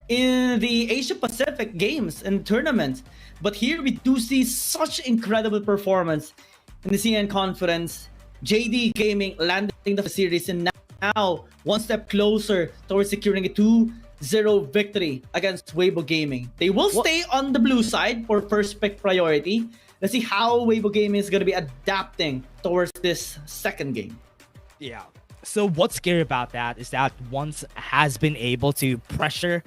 in the Asia Pacific games and tournaments. But here we do see such incredible performance in the CN conference. JD Gaming landing the series and now one step closer towards securing a 2-0 victory against Weibo Gaming. They will stay on the blue side for first pick priority. Let's see how Weibo Gaming is going to be adapting towards this second game. Yeah. So what's scary about that is that once has been able to pressure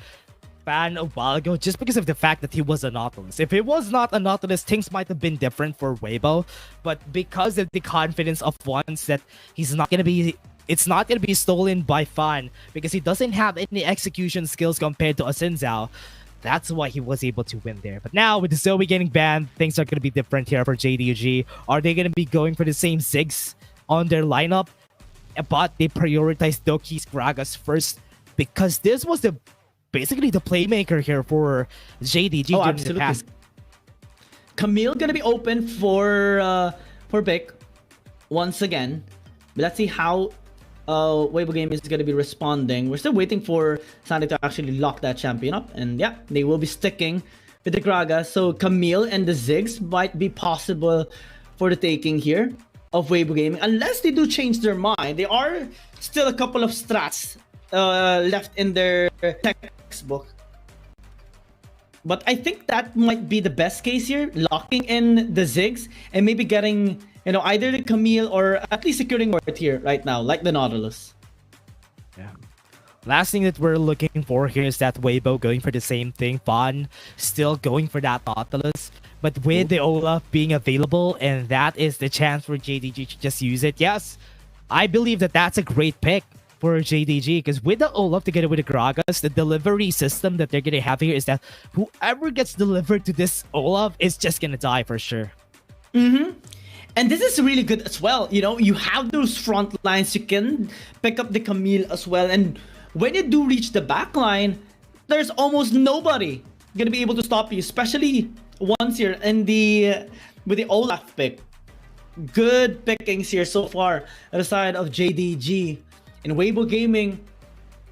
Fan a while ago just because of the fact that he was a Nautilus. If it was not a Nautilus, things might have been different for Weibo. But because of the confidence of once that he's not gonna be, it's not gonna be stolen by Fan because he doesn't have any execution skills compared to a Sinzao. That's why he was able to win there. But now with the Zoe getting banned, things are gonna be different here for JDG. Are they gonna be going for the same Ziggs on their lineup? But they prioritized Doki's Gragas first because this was basically the playmaker here for JDG during the past. Camille gonna be open for Byck once again. But let's see how Weibo Game is gonna be responding. We're still waiting for Sani to actually lock that champion up, and yeah, they will be sticking with the Gragas. So Camille and the Ziggs might be possible for the taking here of Weibo Gaming, unless they do change their mind. There are still a couple of strats left in their textbook, but I think that might be the best case here, locking in the Ziggs and maybe getting, you know, either the Camille or at least securing worth here right now, like the Nautilus. Yeah. Last thing that we're looking for here is that Weibo going for the same thing. Fan still going for that Nautilus, but with the Olaf being available, and that is the chance for JDG to just use it. Yes, I believe that that's a great pick for JDG, because with the Olaf together with the Gragas, the delivery system that they're gonna have here is that whoever gets delivered to this Olaf is just gonna die for sure. And this is really good as well. You know, you have those front lines, you can pick up the Camille as well, and when you do reach the back line, there's almost nobody gonna be able to stop you, especially once here in the with the Olaf pick. Good pickings here so far at the side of JDG. In Weibo Gaming,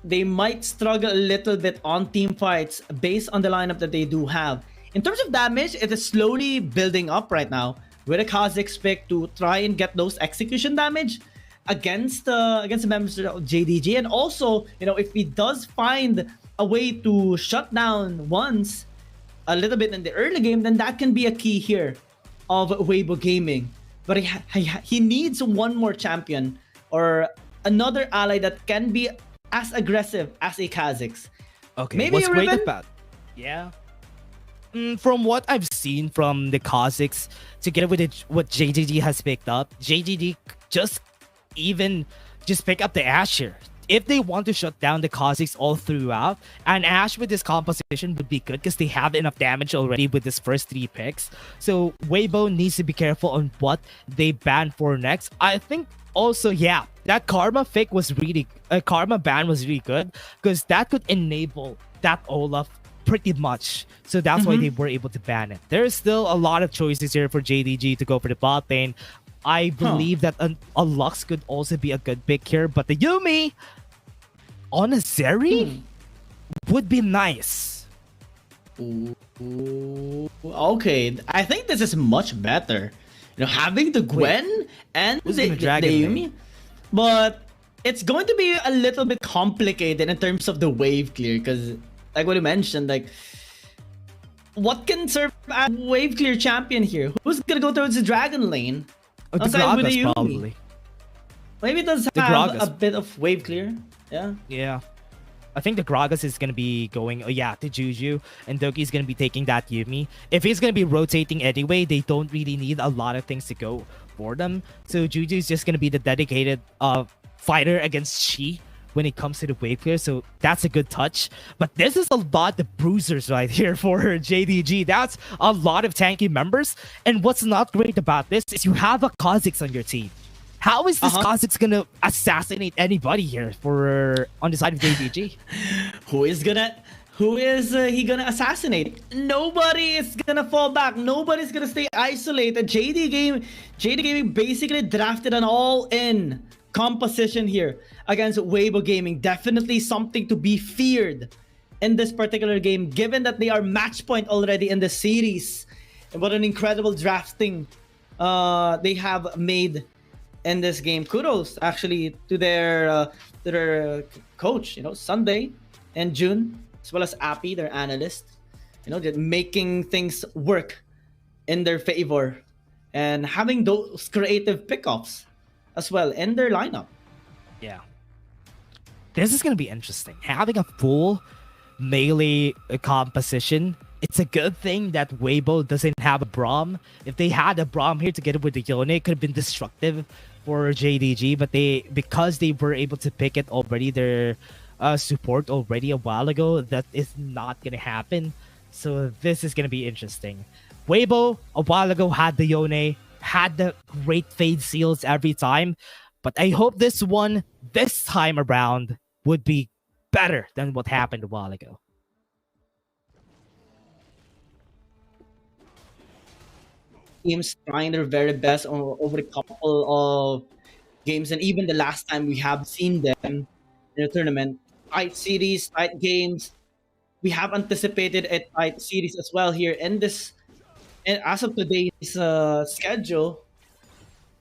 they might struggle a little bit on team fights based on the lineup that they do have. In terms of damage, it is slowly building up right now with a Kha'Zix pick to try and get those execution damage against the members of JDG. And also, you know, if he does find a way to shut down once a little bit in the early game, then that can be a key here of Weibo Gaming. But he needs one more champion or another ally that can be as aggressive as a Kha'Zix. Okay, maybe what's great Riven? about from what I've seen from the Kha'Zix together with what JDG has picked up, JDG just pick up the Ashe here. If they want to shut down the Kha'Zix all throughout, and Ashe with this composition would be good because they have enough damage already with this first 3 picks. So Weibo needs to be careful on what they ban for next. I think also, yeah, that Karma pick was really, Karma ban was really good because that could enable that Olaf pretty much. So that's why they were able to ban it. There's still a lot of choices here for JDG to go for the bot lane. I believe that a Lux could also be a good pick here, but the Yuumi on a Zeri would be nice. Ooh, okay, I think this is much better. You know, having the Gwen and the Yuumi, but it's going to be a little bit complicated in terms of the wave clear, because like what you mentioned, like what can serve as wave clear champion here? Who's gonna go towards the dragon lane? The Gragas probably. Maybe it does have a bit of wave clear. Yeah. I think the Gragas is going to be going, to Jiujiu, and Doki is going to be taking that Yuumi. If he's going to be rotating anyway, they don't really need a lot of things to go for them. So Jiujiu is just going to be the dedicated fighter against Shi when it comes to the wave clear. So that's a good touch. But this is a lot of bruisers right here for JDG. That's a lot of tanky members. And what's not great about this is you have a Kha'Zix on your team. How is this Kha'Zix gonna assassinate anybody here for on the side of JDG? Who is he gonna assassinate? Nobody is gonna fall back. Nobody's gonna stay isolated. JD Gaming basically drafted an all-in composition here against Weibo Gaming. Definitely something to be feared in this particular game, given that they are match point already in the series. And what an incredible drafting they have made in this game. Kudos actually to their coach, Sunday and June, as well as Appy, their analyst. They're making things work in their favor and having those creative pickups as well in their lineup. Yeah. This is going to be interesting. Having a full melee composition, it's a good thing that Weibo doesn't have a Braum. If they had a Braum here together with the Yone, it could have been destructive for JDG, but because they were able to pick it already, their support already a while ago, that is not going to happen. So this is going to be interesting. Weibo, a while ago, had the Yone, had the great fade seals every time, but I hope this time around would be better than what happened a while ago. Teams trying their very best over a couple of games, and even the last time we have seen them in the tournament, tight series, tight games. We have anticipated a tight series as well here in this, and as of today's schedule.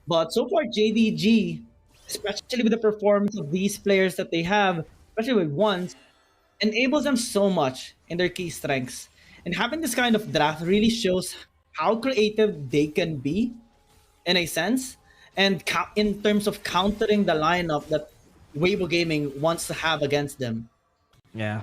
But so far, JDG, especially with the performance of these players that they have, especially with ones, enables them so much in their key strengths. And having this kind of draft really shows how creative they can be, in a sense, and in terms of countering the lineup that Weibo Gaming wants to have against them. Yeah.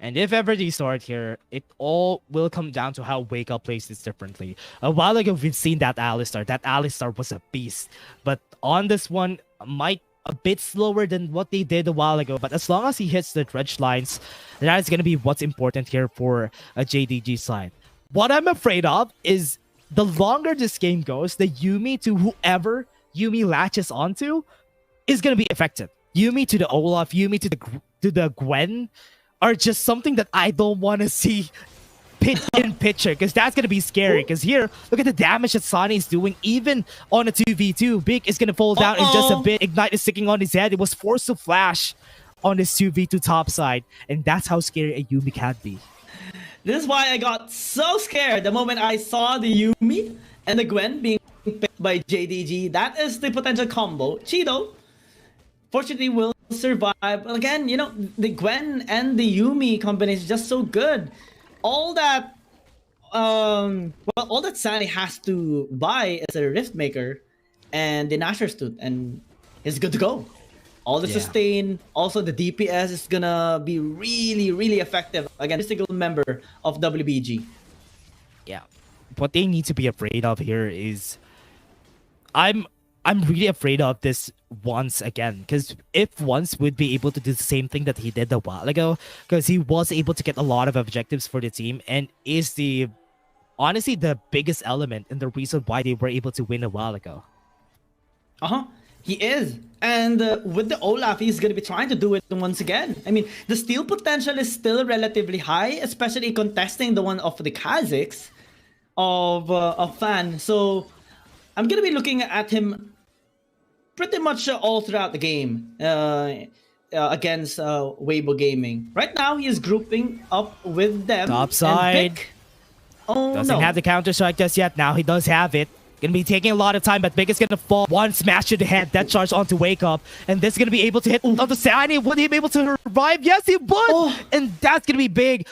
And if ever they start here, it all will come down to how Wakeup plays this differently. A while ago, we've seen that Alistar. That Alistar was a beast. But on this one, might a bit slower than what they did a while ago. But as long as he hits the dredge lines, that is going to be what's important here for a JDG side. What I'm afraid of is the longer this game goes, the Yuumi to whoever Yuumi latches onto is going to be effective. Yuumi to the Olaf, Yuumi to the Gwen are just something that I don't want to see in picture, because that's going to be scary. Because here, look at the damage that Sani is doing, even on a 2v2. Byck is going to fall down in just a bit. Ignite is sticking on his head. It was forced to flash on this 2v2 top side, and that's how scary a Yuumi can be. This is why I got so scared the moment I saw the Yuumi and the Gwen being picked by JDG. That is the potential combo. Cheeto, fortunately, will survive. But again, the Gwen and the Yuumi combination is just so good. All that, all that Sani has to buy is a Rift Maker and the Nashor's Tooth, and he's good to go. All the sustain, also the DPS is gonna be really, really effective against a single member of WBG. Yeah, what they need to be afraid of here is, I'm really afraid of this once again, because if once would be able to do the same thing that he did a while ago, because he was able to get a lot of objectives for the team and is honestly the biggest element in the reason why they were able to win a while ago. He is. And with the Olaf, he's going to be trying to do it once again. I mean, the steal potential is still relatively high, especially contesting the one of the Kha'Zix of Fan. So I'm going to be looking at him pretty much all throughout the game against Weibo Gaming. Right now, he is grouping up with them. Top side. Byck, doesn't have the counter strike just yet. Now he does have it. Gonna be taking a lot of time, but Byck is gonna fall. One smash to the head, that charge onto Wakeup, and this is gonna be able to hit onto Sani. Would he be able to revive? Yes, he would! And that's gonna be big.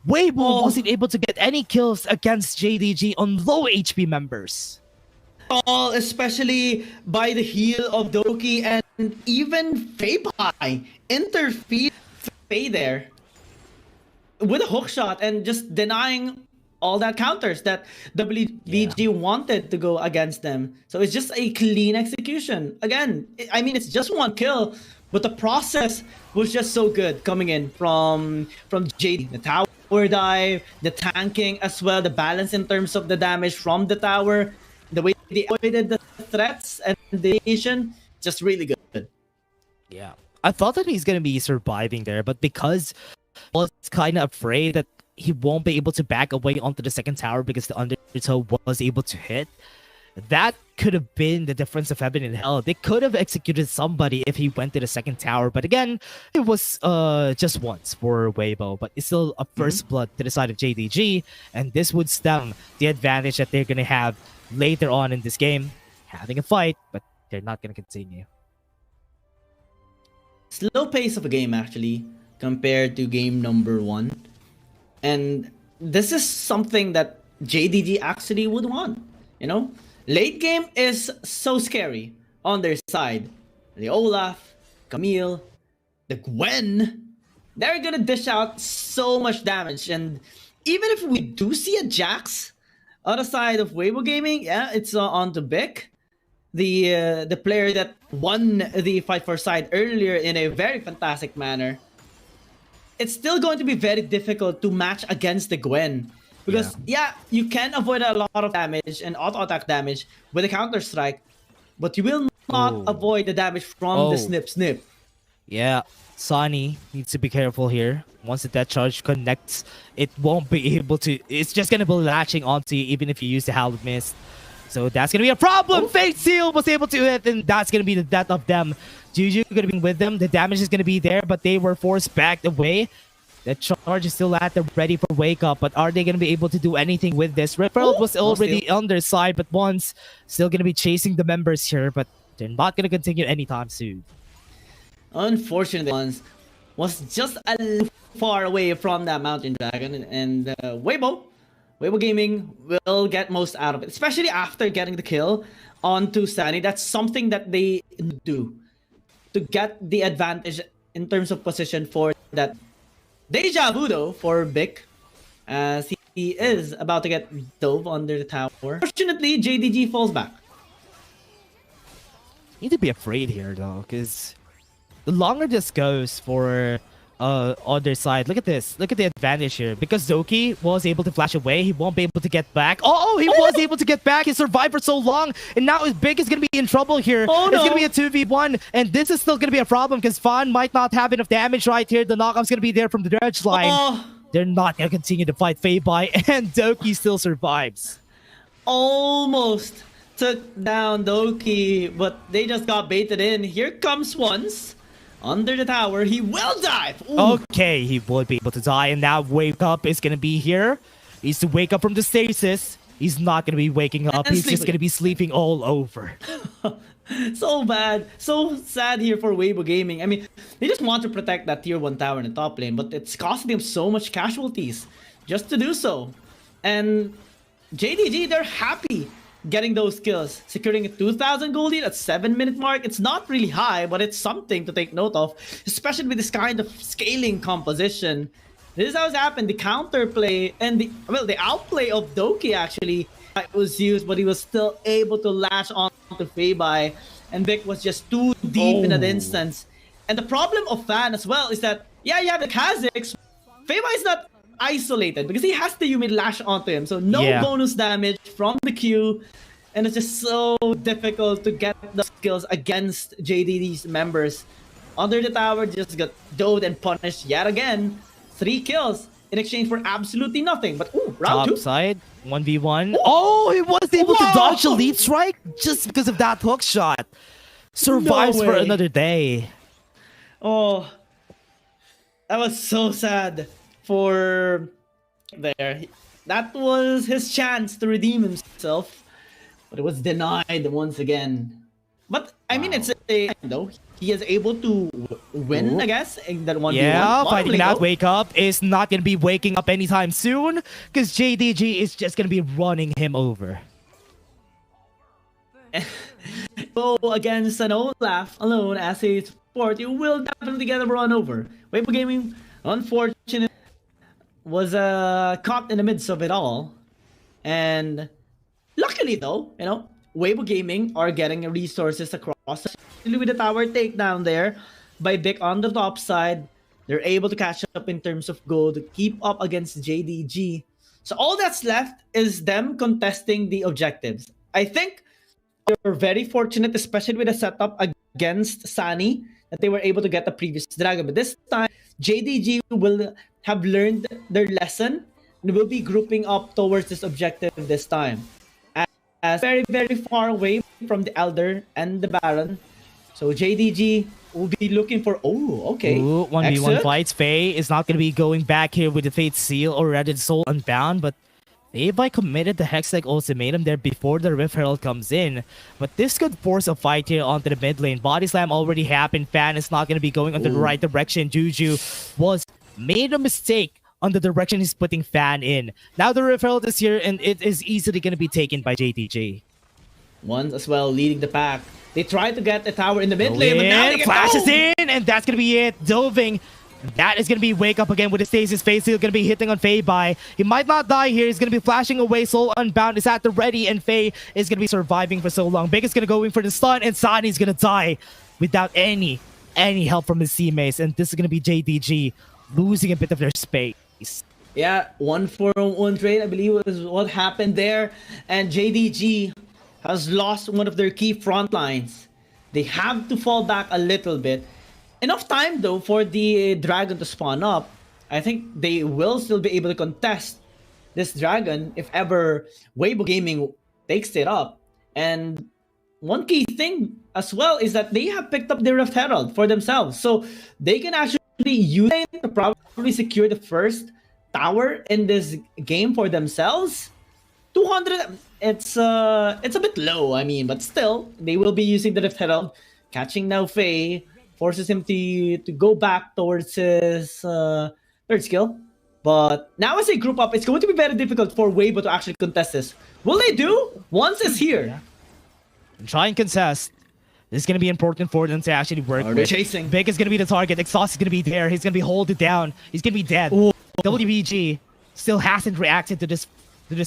Weibo wasn't able to get any kills against JDG on low HP members. Especially by the heal of Doki, and even Feibai interfered Fei there with a hook shot and just denying all that counters that WBG wanted to go against them. So it's just a clean execution. Again, I mean, it's just one kill, but the process was just so good coming in from JD. The tower dive, the tanking as well, the balance in terms of the damage from the tower, the way they avoided the threats and the nation, just really good. Yeah. I thought that he's going to be surviving there, but because I was kind of afraid that he won't be able to back away onto the second tower because the undertow was able to hit, that could have been the difference of heaven and hell. They could have executed somebody if he went to the second tower, but again, it was just once for Weibo, but it's still a first blood to the side of JDG, and this would stem the advantage that they're gonna have later on in this game, having a fight, but they're not gonna continue. Slow pace of a game actually compared to game number 1, and this is something that JDG actually would want. You know, late game is so scary on their side. The Olaf, Camille, the Gwen, they're gonna dish out so much damage, and even if we do see a Jax on the side of Weibo Gaming, yeah, it's on to Byck, the player that won the fight for side earlier in a very fantastic manner. It's still going to be very difficult to match against the Gwen. Because, yeah, you can avoid a lot of damage and auto-attack damage with a counter-strike, but you will not avoid the damage from the snip. Yeah, Sani needs to be careful here. Once the death charge connects, it won't be able to... It's just going to be latching onto you even if you use the Hallowed Mist. So that's going to be a problem! Fate Seal was able to hit, and that's going to be the death of them. Jiujiu going to be with them. The damage is going to be there, but they were forced back away. The charge is still at them, ready for Wakeup, but are they going to be able to do anything with this? WRL was already on their side, but once still going to be chasing the members here, but they're not going to continue anytime soon. Unfortunately, once was just a little far away from that Mountain Dragon, and Weibo Gaming will get most out of it, especially after getting the kill onto Sani. That's something that they do to get the advantage in terms of position for that. Deja vu though for Byck, as he is about to get dove under the tower. Fortunately, JDG falls back. You need to be afraid here though, because the longer this goes for on their side, look at this. Look at the advantage here. Because Doki was able to flash away, he won't be able to get back. Oh, he was able to get back. He survived for so long, and now Byck is going to be in trouble here. Oh, no. It's going to be a 2v1, and this is still going to be a problem because Fan might not have enough damage right here. The knockout's going to be there from the dredge line. They're not going to continue to fight Feibai, and Doki still survives. Almost took down Doki, but they just got baited in. Here comes Once. Under the tower, he will dive. Ooh. Okay, he would be able to die, and now Wakeup is gonna be here. He needs to wake up from the stasis. He's not gonna be waking up. He's just gonna be sleeping all over. So bad, so sad here for Weibo Gaming. I mean, they just want to protect that tier 1 tower in the top lane, but it's costing them so much casualties just to do so. And JDG, they're happy getting those kills, securing a 2,000 gold lead at 7-minute mark. It's not really high, but it's something to take note of, especially with this kind of scaling composition. This is how it's happened. The counterplay and the outplay of Doki actually was used, but he was still able to latch on to Feibai, and Byck was just too deep in that instance. And the problem of Fan as well is that, yeah, you have the Kha'Zix. Feibai is not isolated because he has the Yuumi lash onto him, so no bonus damage from the Q, and it's just so difficult to get the skills against JDD's members. Under the tower, just got doved and punished yet again. 3 kills in exchange for absolutely nothing. But round 2. Top side, 1v1. Oh, he was able to dodge a lead strike just because of that hook shot. Survives for another day. Oh, that was so sad for there. That was his chance to redeem himself, but it was denied once again. But I mean, it's a though he is able to win, I guess, in that 1v1. Yeah, fighting that Wakeup is not gonna be waking up anytime soon because JDG is just gonna be running him over. So against an Olaf alone as a support, you will definitely get a run over. Weibo Gaming, unfortunately, was caught in the midst of it all, and luckily though, you know, Weibo Gaming are getting resources across, especially with the tower takedown there by Byck on the top side. They're able to catch up in terms of gold to keep up against JDG. So all that's left is them contesting the objectives. I think they're very fortunate, especially with the setup against Sani, that they were able to get the previous dragon. But this time, JDG will have learned their lesson and will be grouping up towards this objective this time. very, very far away from the Elder and the Baron. So JDG will be looking for... Oh, okay. Ooh, 1v1 Exit. fights. Fei is not going to be going back here with the Fate Seal or Reddit Soul Unbound, but Feibai committed the Hextech ultimatum there before the Rift Herald comes in. But this could force a fight here onto the mid lane. Body Slam already happened. Fan is not going to be going into the right direction. Jiujiu was made a mistake on the direction he's putting Fan in. Now the Rift Herald is here, and it is easily going to be taken by JDG. Ones as well leading the pack. They try to get the tower in the mid lane, but now they get flashes in, and that's gonna be it. Doving. That is gonna be Wakeup again with the stasis face. He's gonna be hitting on Feibai. He might not die here. He's gonna be flashing away. Soul Unbound is at the ready, and Fei is gonna be surviving for so long. Byck is gonna go in for the stun, and Sani's gonna die without any help from his teammates. And this is gonna be JDG losing a bit of their space. Yeah, 1-for-1 trade, I believe, was what happened there. And JDG has lost one of their key front lines. They have to fall back a little bit. Enough time, though, for the dragon to spawn up. I think they will still be able to contest this dragon if ever Weibo Gaming takes it up. And one key thing as well is that they have picked up the Rift Herald for themselves. So they can actually use it to probably secure the first tower in this game for themselves. 200, it's a bit low, I mean, but still, they will be using the Rift Herald. Catching now Fei forces him to go back towards his third skill. But now as they group up, it's going to be very difficult for Weibo to actually contest this. Will they do? Once is here. And try and contest. This is going to be important for them to actually work with. Chasing. Byck is going to be the target. Exhaust is going to be there. He's going to be holded down. He's going to be dead. Ooh. WBG still hasn't reacted to this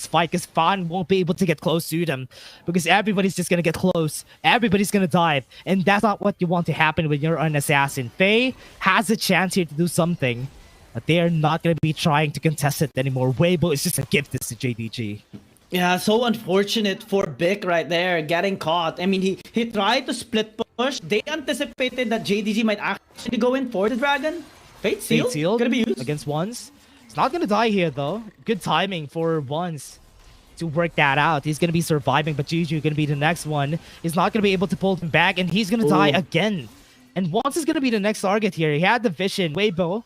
fight because Fan won't be able to get close to them because everybody's just gonna get close. Everybody's gonna dive, and that's not what you want to happen when you're an assassin. Fei has a chance here to do something, but they are not gonna be trying to contest it anymore. Weibo is just a gift this to JDG. Yeah, so unfortunate for Byck right there, getting caught. I mean, he tried to split push. They anticipated that JDG might actually go in for the dragon. Fate Seal gonna be used against Ones. He's not gonna die here though. Good timing for Ones to work that out. He's gonna be surviving, but Jiujiu gonna be the next one. He's not gonna be able to pull him back, and he's gonna die again. And Ones is gonna be the next target here. He had the vision. Weibo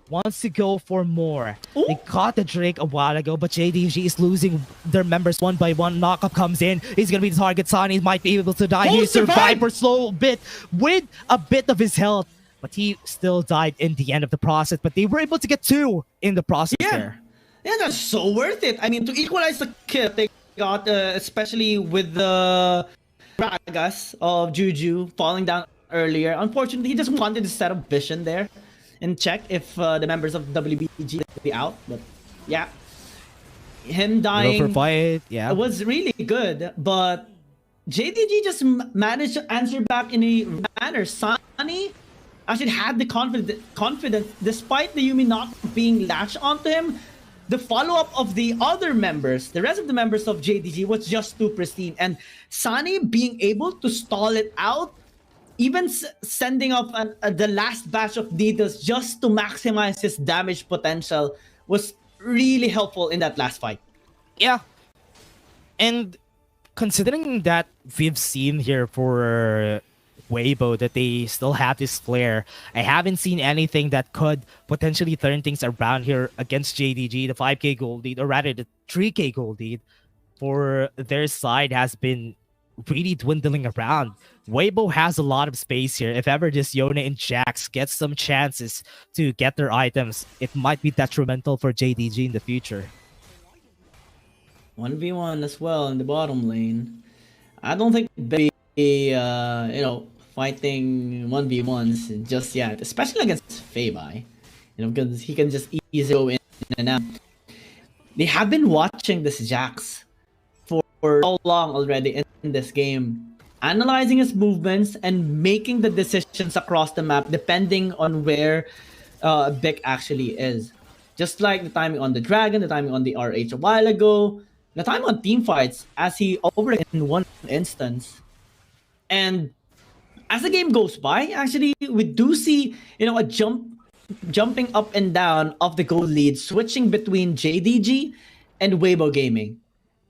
wants to go for more. They caught the Drake a while ago, but JDG is losing their members one by one. Knockup comes in. He's gonna be the target. Sani might be able to die. He survived for slow bit with a bit of his health. But he still died in the end of the process. But they were able to get 2 in the process there. Yeah, that's so worth it. I mean, to equalize the kill they got, especially with the Gragas of Jiujiu falling down earlier. Unfortunately, he just wanted to set up vision there and check if the members of WBG would be out. But yeah, him dying fight, was really good. But JDG just managed to answer back in a manner. Sani actually had the confidence despite the Yuumi not being latched onto him. The follow-up of the other members, the rest of the members of JDG was just too pristine. And Sani being able to stall it out, even sending off the last batch of needles just to maximize his damage potential was really helpful in that last fight. Yeah. And considering that we've seen here for Weibo that they still have this flare, I haven't seen anything that could potentially turn things around here against JDG. The 5k gold lead, or rather the 3k gold lead for their side has been really dwindling around. Weibo has a lot of space here. If ever this Yone and Jax get some chances to get their items, it might be detrimental for JDG in the future. 1v1 as well in the bottom lane. I don't think they fighting 1v1s just yet, especially against Feibai, because he can just easily go in and out. They have been watching this Jax for so long already in this game, analyzing his movements and making the decisions across the map depending on where Byck actually is. Just like the timing on the Dragon, the timing on the RH a while ago, the time on team fights as he over in one instance. And as the game goes by, actually, we do see, a jumping up and down of the gold lead, switching between JDG and Weibo Gaming.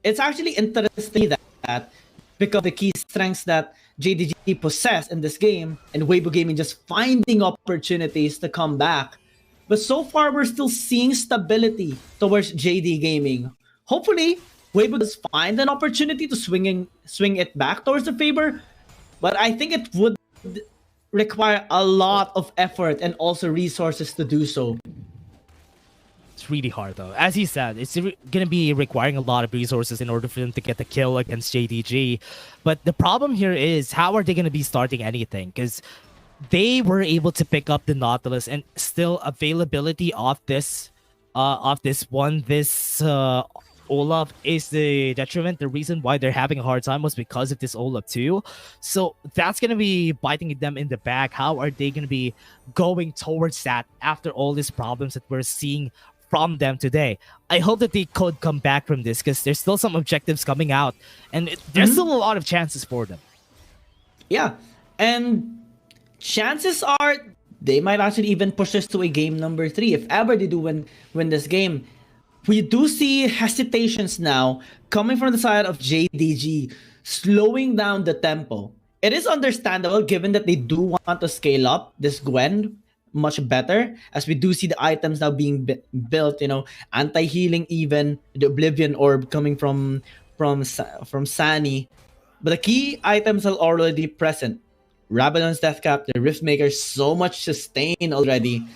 It's actually interesting that that because of the key strengths that JDG possess in this game, and Weibo Gaming just finding opportunities to come back. But so far, we're still seeing stability towards JD Gaming. Hopefully, Weibo does find an opportunity to swing it back towards the favor, but I think it would require a lot of effort and also resources to do so. It's really hard though. As he said, it's gonna be requiring a lot of resources in order for them to get the kill against JDG. But the problem here is, how are they gonna be starting anything? Because they were able to pick up the Nautilus, and still availability of this Olaf is the detriment. The reason why they're having a hard time was because of this Olaf too. So that's going to be biting them in the back. How are they going to be going towards that after all these problems that we're seeing from them today? I hope that they could come back from this, because there's still some objectives coming out, and there's still a lot of chances for them. Yeah, and chances are they might actually even push us to a game number 3 if ever they do win this game. We do see hesitations now coming from the side of JDG, slowing down the tempo. It is understandable given that they do want to scale up this Gwen much better, as we do see the items now being built, you know, anti-healing, even the Oblivion Orb coming from Sani. But the key items are already present. Rabadon's Death Cap, the Riftmaker, so much sustain already.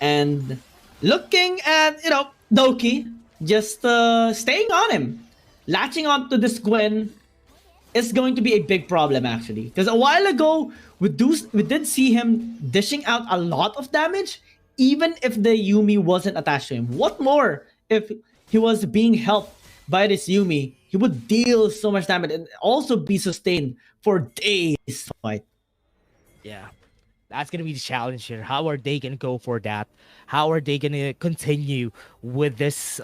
And looking at, you know, Doki, just staying on him. Latching on to this Gwen is going to be a big problem, actually. Because a while ago, we did see him dishing out a lot of damage, even if the Yuumi wasn't attached to him. What more if he was being helped by this Yuumi? He would deal so much damage and also be sustained for days to fight. Yeah, that's going to be the challenge here. How are they going to go for that? How are they going to continue with this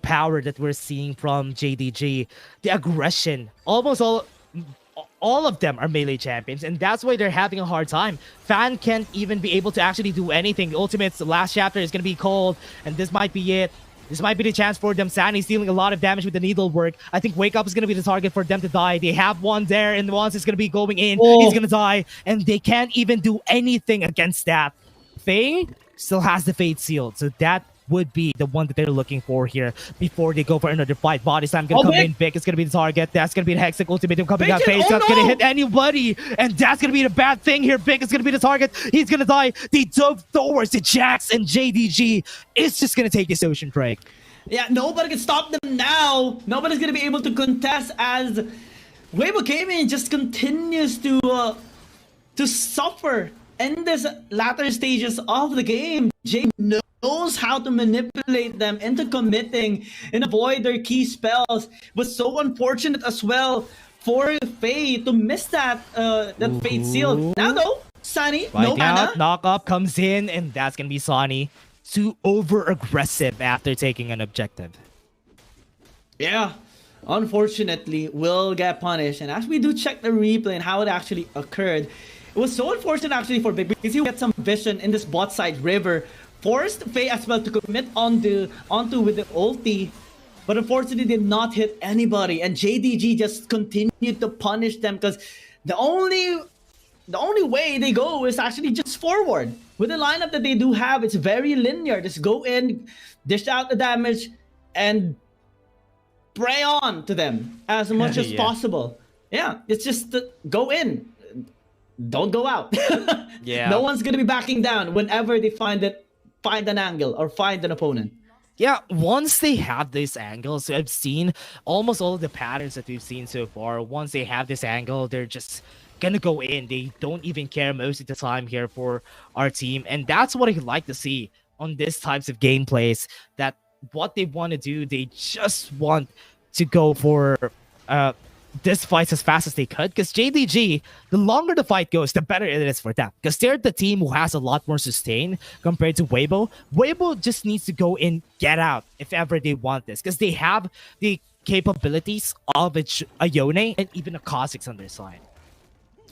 power that we're seeing from JDG? The aggression. Almost all of them are melee champions, and that's why they're having a hard time. Fan can't even be able to actually do anything. The Ultimate's last chapter is going to be cold, and this might be it. This might be the chance for them. Sani's dealing a lot of damage with the needlework. I think Wakeup is going to be the target for them to die. They have one there, and once it's going to be going in, he's going to die. And they can't even do anything against that. Faye still has the Fate sealed, so that would be the one that they're looking for here before they go for another fight. Body slam going to come in. Byck is going to be the target. That's going to be the Hextech ultimatum coming out. Faye's not going to hit anybody, and that's going to be the bad thing here. Byck is going to be the target. He's going to die. They dove towards the Jax, and JDG is just going to take this ocean break. Yeah, nobody can stop them now. Nobody's going to be able to contest, as Weibo Gaming just continues to suffer in this latter stages of the game. Jay knows how to manipulate them into committing and avoid their key spells. It was so unfortunate as well for Faye to miss that Fate seal. Now though, Sani, no mana. Knock up comes in, and that's gonna be Sani. Too over aggressive after taking an objective. Yeah, unfortunately, will get punished. And as we do check the replay and how it actually occurred, it was so unfortunate actually for Byck, because he get some vision in this bot side river. Forced Faye as well to commit onto with the ulti, but unfortunately did not hit anybody, and JDG just continued to punish them, because the only way they go is actually just forward. With the lineup that they do have, it's very linear. Just go in, dish out the damage, and prey on to them as much as possible. Yeah, it's just go in, don't go out. Yeah, no one's gonna be backing down whenever they find an angle or find an opponent. Yeah, once they have these angles, I've seen almost all of the patterns that we've seen so far. Once they have this angle, they're just gonna go in. They don't even care most of the time here for our team, and that's what I like to see on these types of gameplays. That what they want to do, they just want to go for this fight as fast as they could, because JDG, the longer the fight goes, the better it is for them, because they're the team who has a lot more sustain compared to Weibo. Weibo just needs to go in, get out if ever they want this, because they have the capabilities of a Yone and even a Kha'Zix on their side.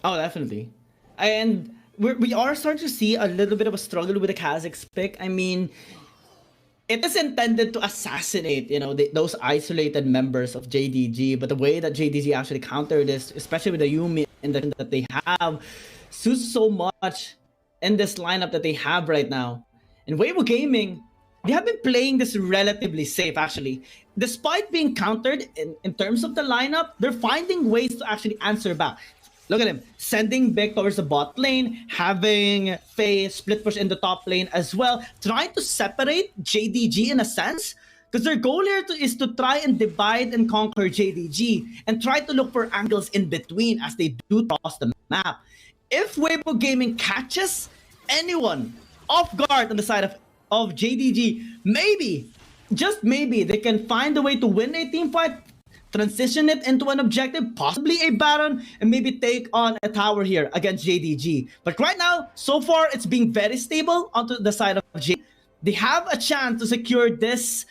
Oh, definitely. And we are starting to see a little bit of a struggle with the Kha'Zix pick. I mean, it is intended to assassinate, those isolated members of JDG. But the way that JDG actually countered this, especially with the Yuumi that they have, suits so much in this lineup that they have right now. And Weibo Gaming, they have been playing this relatively safe, actually. Despite being countered in terms of the lineup, they're finding ways to actually answer back. Look at him, sending Byck towards the bot lane, having Fei split push in the top lane as well, trying to separate JDG in a sense, because their goal here is to try and divide and conquer JDG and try to look for angles in between as they do cross the map. If Weibo Gaming catches anyone off guard on the side of JDG, maybe, just maybe, they can find a way to win a team fight, transition it into an objective, possibly a Baron, and maybe take on a tower here against JDG. But right now, so far, it's being very stable onto the side of J. They have a chance to secure this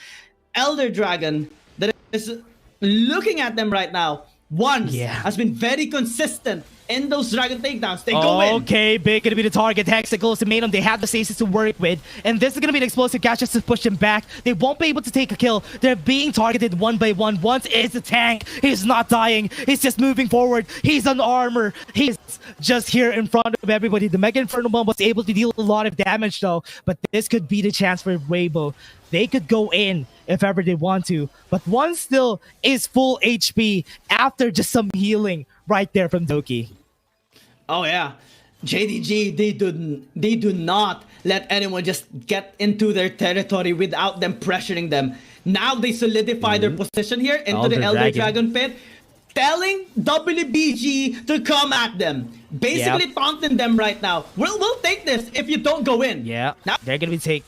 Elder Dragon that is looking at them right now. Once has been very consistent in those dragon takedowns. They go in. Okay, Byck gonna be the target. Hexa goes to main him. They have the stasis to work with. And this is gonna be an explosive catch just to push them back. They won't be able to take a kill. They're being targeted one by one. Once is the tank. He's not dying. He's just moving forward. He's on armor. He's just here in front of everybody. The Mega Inferno Bomb was able to deal a lot of damage though. But this could be the chance for Weibo. They could go in if ever they want to. But one still is full HP after just some healing right there from Doki. Oh yeah, JDG, they do not let anyone just get into their territory without them pressuring them. Now they solidify their position here into the Elder Dragon pit, telling WBG to come at them. Basically taunting them right now. We'll take this if you don't go in. Yeah, now they're gonna be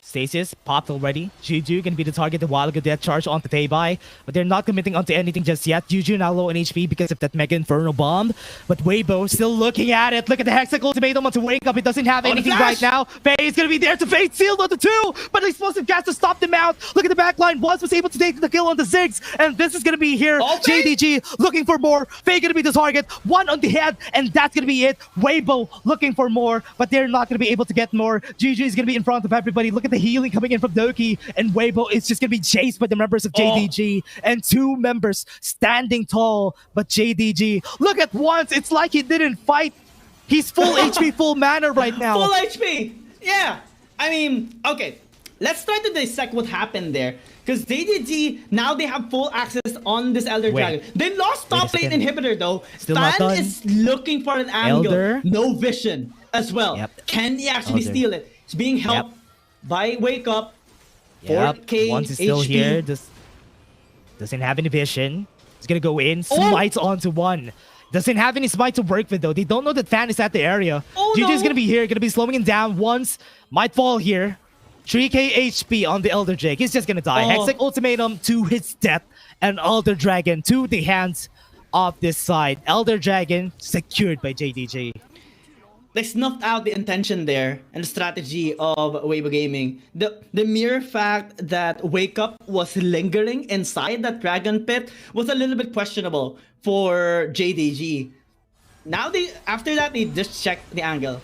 Stasis popped already. Jiujiu gonna be the target. The while ago death charge onto Feibai, but they're not committing onto anything just yet. Jiujiu now low in HP because of that Mega Inferno Bomb. But Weibo still looking at it. Look at the Hexacle ultimatum onto Wakeup. It doesn't have anything right now. Fei is gonna be there to fade sealed on the 2, but the explosive gas to stop them out. Look at the backline. Was able to take the kill on the Ziggs, and this is gonna be here. JDG looking for more. Fei gonna be the target. 1 on the head, and that's gonna be it. Weibo looking for more, but they're not gonna be able to get more. GG is gonna be in front of everybody. Look at the healing coming in from Doki, and Weibo is just gonna be chased by the members of JDG, and 2 members standing tall. But JDG, look at once, it's like he didn't fight. He's full HP, full mana right now. Full HP, yeah. I mean, okay, let's try to dissect what happened there. Because JDG, now they have full access on this Elder Dragon. They lost top lane inhibitor though. Fan is looking for an angle. No vision as well. Can he actually steal it? It's being helped by Wakeup. 4K once he's still HP. here, doesn't have any vision. He's gonna go in, smites onto 1. Doesn't have any smite to work with though. They don't know that Fan is at the area. GG is gonna be here, gonna be slowing him down. Once might fall here. 3K HP on the Elder Drake. He's just gonna die. Hextech ultimatum to his death, and Elder Dragon to the hands of this side. Elder Dragon secured by JDG. They snuffed out the intention there and the strategy of Weibo Gaming. The mere fact that Wakeup was lingering inside that dragon pit was a little bit questionable for JDG. Now after that they just checked the angle.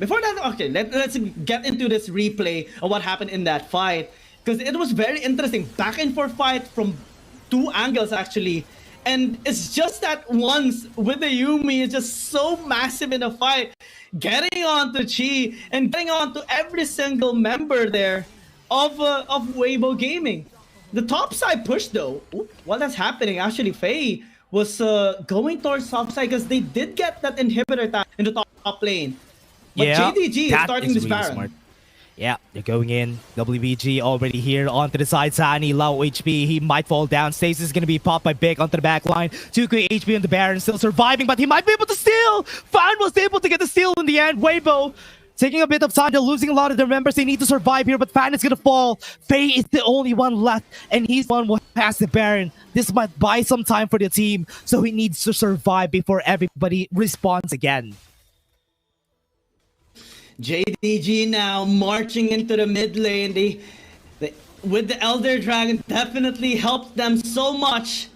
Before that, okay, let's get into this replay of what happened in that fight, because it was very interesting. Back and forth fight from 2 angles actually. And it's just that once with the Yuumi is just so massive in the fight, getting onto Chi and getting onto every single member there of Weibo Gaming. The top side push though, while that's happening, actually Fei was going towards top side because they did get that inhibitor tap in the top lane. But JDG is starting this Baron. Smart. Yeah, they're going in. WBG already here onto the side. Sani, low HP. He might fall down. Stasis is going to be popped by Byck onto the back line. 2K HP on the Baron, still surviving, but he might be able to steal. Fan was able to get the steal in the end. Weibo taking a bit of time. They're losing a lot of their members. They need to survive here, but Fan is going to fall. Fei is the only one left, and he's the one who has the Baron. This might buy some time for the team, so he needs to survive before everybody responds again. JDG now marching into the mid lane. They with the Elder Dragon definitely helped them so much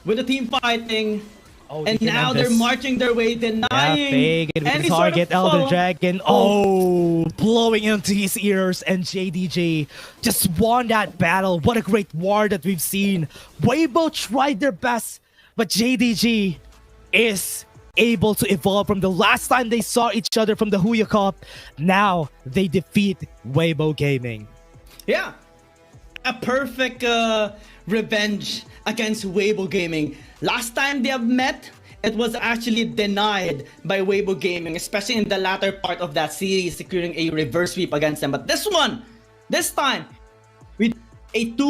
with the team fighting. Oh, And they can now end they're this. marching their way, Yeah, denying Fake it with any the sort target, of Elder follow. Dragon. Oh, blowing into his ears, and JDG just won that battle. What a great war that we've seen. Weibo tried their best, but JDG is able to evolve from the last time they saw each other from the Huya Cup. Now they defeat Weibo Gaming. Yeah, a perfect revenge against Weibo Gaming. Last time they have met, it was actually denied by Weibo Gaming, especially in the latter part of that series, securing a reverse sweep against them. But this time, with a 2